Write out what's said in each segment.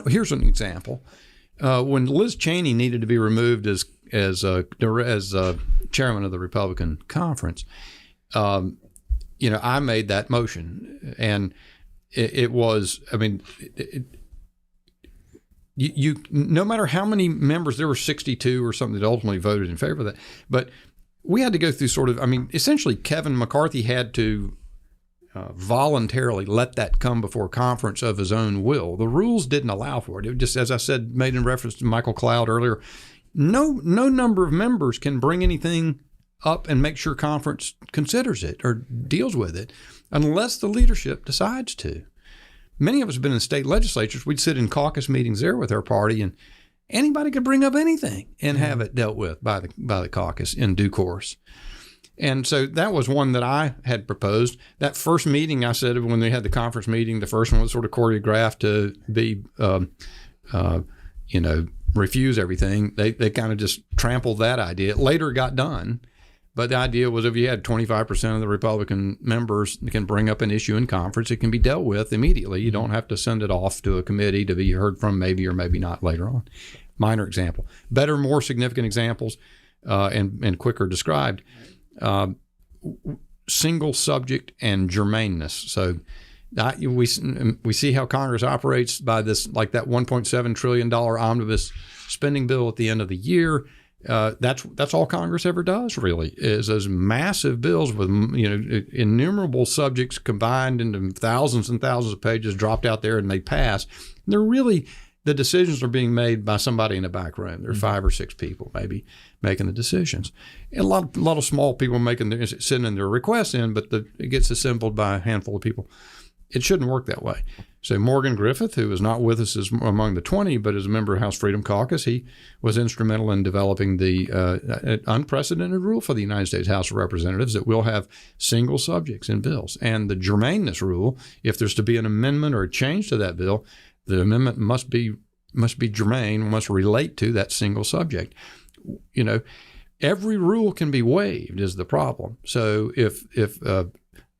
Here's an example. When Liz Cheney needed to be removed as chairman of the Republican conference, I made that motion, and it was, I mean, you no matter how many members, there were 62 or something that ultimately voted in favor of that, but we had to go through essentially Kevin McCarthy had to voluntarily let that come before conference of his own will. The rules didn't allow for it. It just, as I said, made in reference to Michael Cloud earlier, no number of members can bring anything up and make sure conference considers it or deals with it unless the leadership decides to. Many of us have been in state legislatures. We'd sit in caucus meetings there with our party, and anybody could bring up anything and have it dealt with by the caucus in due course. And so that was one that I had proposed. That first meeting, I said, when they had the conference meeting, the first one was sort of choreographed to be, refuse everything. They kind of just trampled that idea. It later got done. But the idea was if you had 25% of the Republican members that can bring up an issue in conference, it can be dealt with immediately. You don't have to send it off to a committee to be heard from maybe or maybe not later on. Minor example. Better, more significant examples and quicker described. Single subject and germaneness. So we see how Congress operates by this, like that $1.7 trillion omnibus spending bill at the end of the year. That's all Congress ever does, really, is those massive bills with innumerable subjects combined into thousands and thousands of pages dropped out there, and they pass. And they're really, the decisions are being made by somebody in the back room. There are 5 or 6 people maybe making the decisions. And a lot of small people sending their requests in, but it gets assembled by a handful of people. It shouldn't work that way. So Morgan Griffith, who is not with us as among the 20, but is a member of House Freedom Caucus, he was instrumental in developing the unprecedented rule for the United States House of Representatives that will have single subjects in bills. And the germaneness rule, if there's to be an amendment or a change to that bill, the amendment must be germane, must relate to that single subject. Every rule can be waived is the problem. So if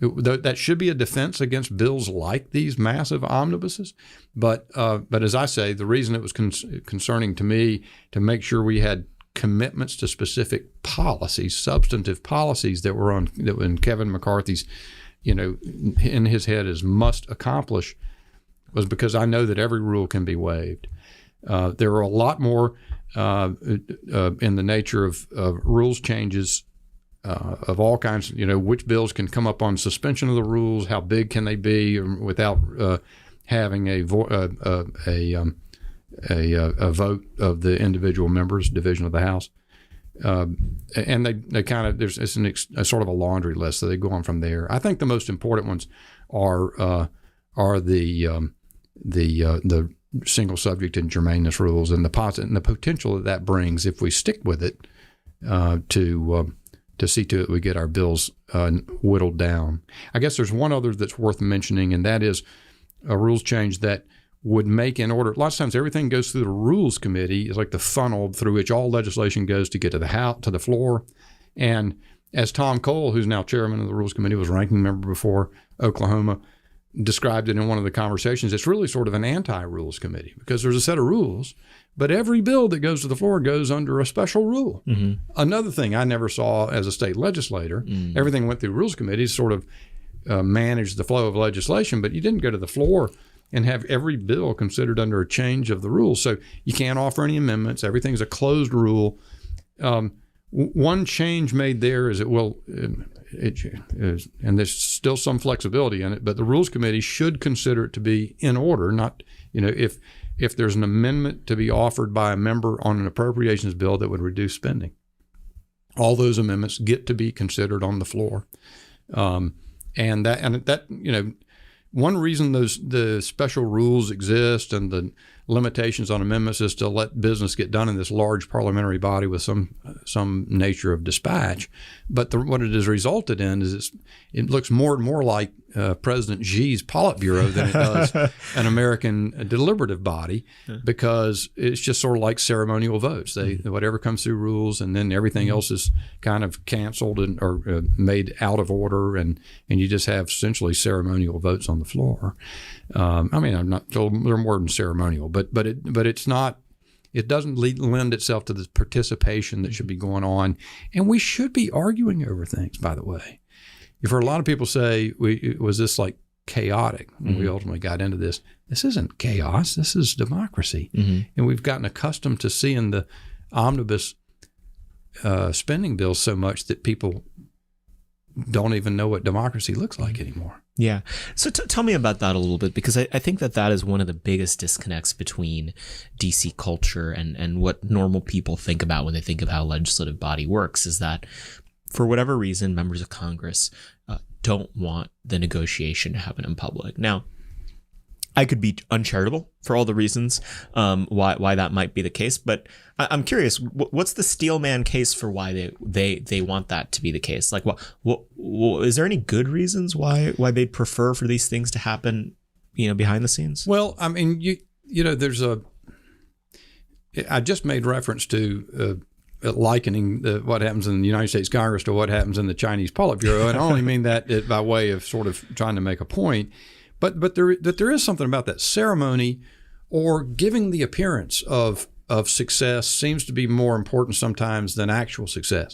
that should be a defense against bills like these massive omnibuses. But as I say, the reason it was concerning to me to make sure we had commitments to specific policies, substantive policies that were in Kevin McCarthy's, in his head is must accomplish, was because I know that every rule can be waived. There are a lot more in the nature of rules changes of all kinds, which bills can come up on suspension of the rules, how big can they be without having a vote of the individual members, division of the House. And they kind of, it's a sort of a laundry list, so they go on from there. I think the most important ones are the single subject and germaneness rules and the potential that brings if we stick with it to see to it we get our bills whittled down. I guess there's one other that's worth mentioning, and that is a rules change that would make in order. Lots of times everything goes through the Rules Committee. It's like the funnel through which all legislation goes to get to the House, to the floor. And as Tom Cole, who's now chairman of the Rules Committee, was ranking member before Oklahoma, described it in one of the conversations, it's really sort of an anti-rules committee because there's a set of rules, but every bill that goes to the floor goes under a special rule. Mm-hmm. Another thing I never saw as a state legislator, everything went through rules committees, sort of managed the flow of legislation, but you didn't go to the floor and have every bill considered under a change of the rules. So you can't offer any amendments. Everything's a closed rule. One change made there is and there's still some flexibility in it, but the Rules Committee should consider it to be in order, not, if there's an amendment to be offered by a member on an appropriations bill that would reduce spending. All those amendments get to be considered on the floor. And that one reason the special rules exist and the limitations on amendments is to let business get done in this large parliamentary body with some nature of dispatch. But what it has resulted in is it looks more and more like President Xi's Politburo than it does an American deliberative body, because it's just sort of like ceremonial votes. Whatever comes through rules, and then everything else is kind of canceled or made out of order, and you just have essentially ceremonial votes on the floor. I mean, I'm not told they're more than ceremonial, but it's not. It doesn't lend itself to the participation that should be going on, and we should be arguing over things. By the way, you've heard a lot of people say, "Was this like chaotic?" When we ultimately got into this, this isn't chaos. This is democracy, and we've gotten accustomed to seeing the omnibus spending bills so much that people don't even know what democracy looks like anymore. Yeah. So tell me about that a little bit, because I think that is one of the biggest disconnects between DC culture and what normal people think about when they think of how a legislative body works, is that for whatever reason, members of Congress don't want the negotiation to happen in public. Now, I could be uncharitable for all the reasons why that might be the case, but I'm curious, what's the steelman case for why they want that to be the case? Like, is there any good reasons why they'd prefer for these things to happen, behind the scenes? Well, I mean, I just made reference to likening what happens in the United States Congress to what happens in the Chinese Politburo, and I only mean that by way of sort of trying to make a point. But there is something about that ceremony, or giving the appearance of success, seems to be more important sometimes than actual success.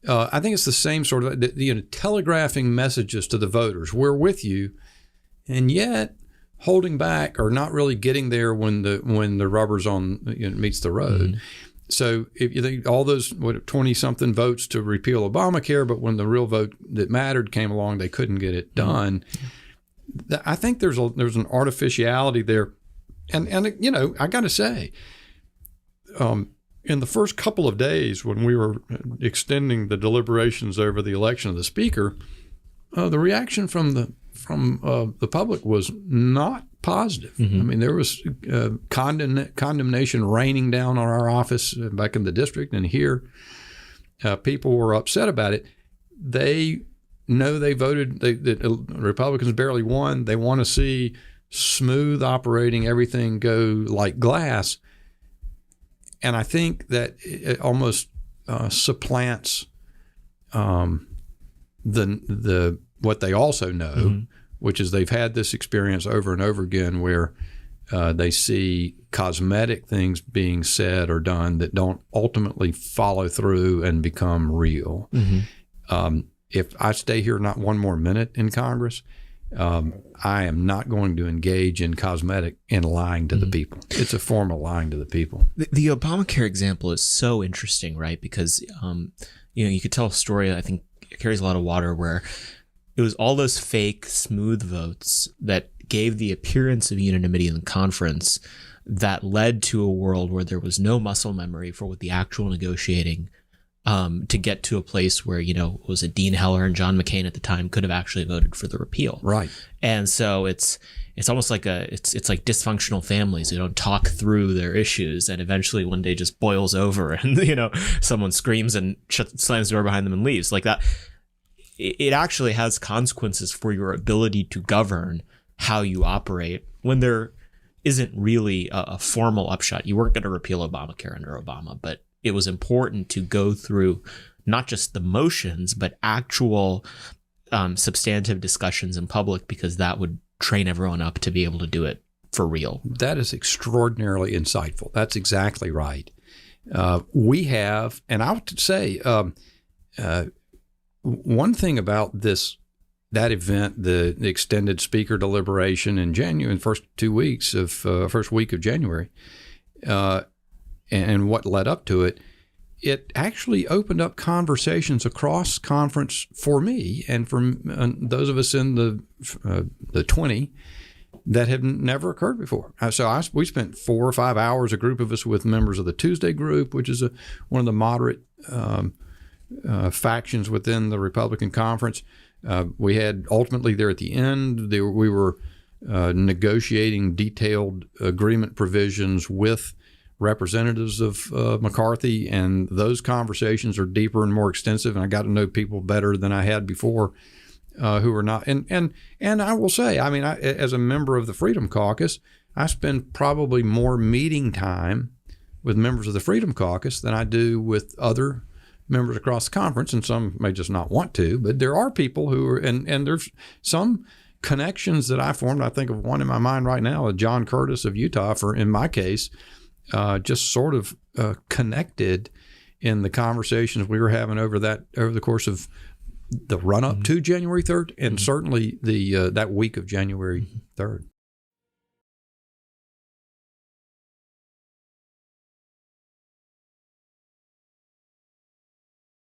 I think it's the same sort of telegraphing messages to the voters: we're with you, and yet holding back or not really getting there when the rubber's meets the road. So if you think all those 20-something votes to repeal Obamacare, but when the real vote that mattered came along, they couldn't get it done. I think there's an artificiality there, and I got to say, in the first couple of days when we were extending the deliberations over the election of the speaker, the reaction from the public was not positive. I mean, there was condemnation raining down on our office back in the district, and here people were upset about it. They know they voted, the Republicans barely won. They want to see smooth operating, everything go like glass. And I think that it almost supplants the what they also know, which is they've had this experience over and over again where they see cosmetic things being said or done that don't ultimately follow through and become real. If I stay here not one more minute in Congress, I am not going to engage in cosmetic and lying to the people. It's a form of lying to the people. The Obamacare example is so interesting, right? Because you could tell a story, I think it carries a lot of water, where it was all those fake smooth votes that gave the appearance of unanimity in the conference that led to a world where there was no muscle memory for what the actual negotiating to get to a place where, was it Dean Heller and John McCain at the time could have actually voted for the repeal. Right. And so it's almost like it's like dysfunctional families who don't talk through their issues, and eventually one day just boils over and, someone screams and slams the door behind them and leaves like that. It actually has consequences for your ability to govern how you operate when there isn't really a formal upshot. You weren't going to repeal Obamacare under Obama, but it was important to go through not just the motions, but actual substantive discussions in public, because that would train everyone up to be able to do it for real. That is extraordinarily insightful. That's exactly right. We have, and I would say one thing about that event, the extended speaker deliberation in January, in the first 2 weeks of first week of January, and what led up to it, it actually opened up conversations across conference for me and for those of us in the 20 that have never occurred before. So we spent 4 or 5 hours, a group of us, with members of the Tuesday group, which is one of the moderate factions within the Republican conference. We had ultimately there at the end, we were negotiating detailed agreement provisions with representatives of McCarthy, and those conversations are deeper and more extensive, and I got to know people better than I had before. who are not. And I will say, I mean, as a member of the Freedom Caucus, I spend probably more meeting time with members of the Freedom Caucus than I do with other members across the conference, and some may just not want to. But there are people who are, and there's some connections that I formed. I think of one in my mind right now, John Curtis of Utah, for in my case, just sort of connected in the conversations we were having over the course of the run up to January 3rd, and certainly the that week of January 3rd.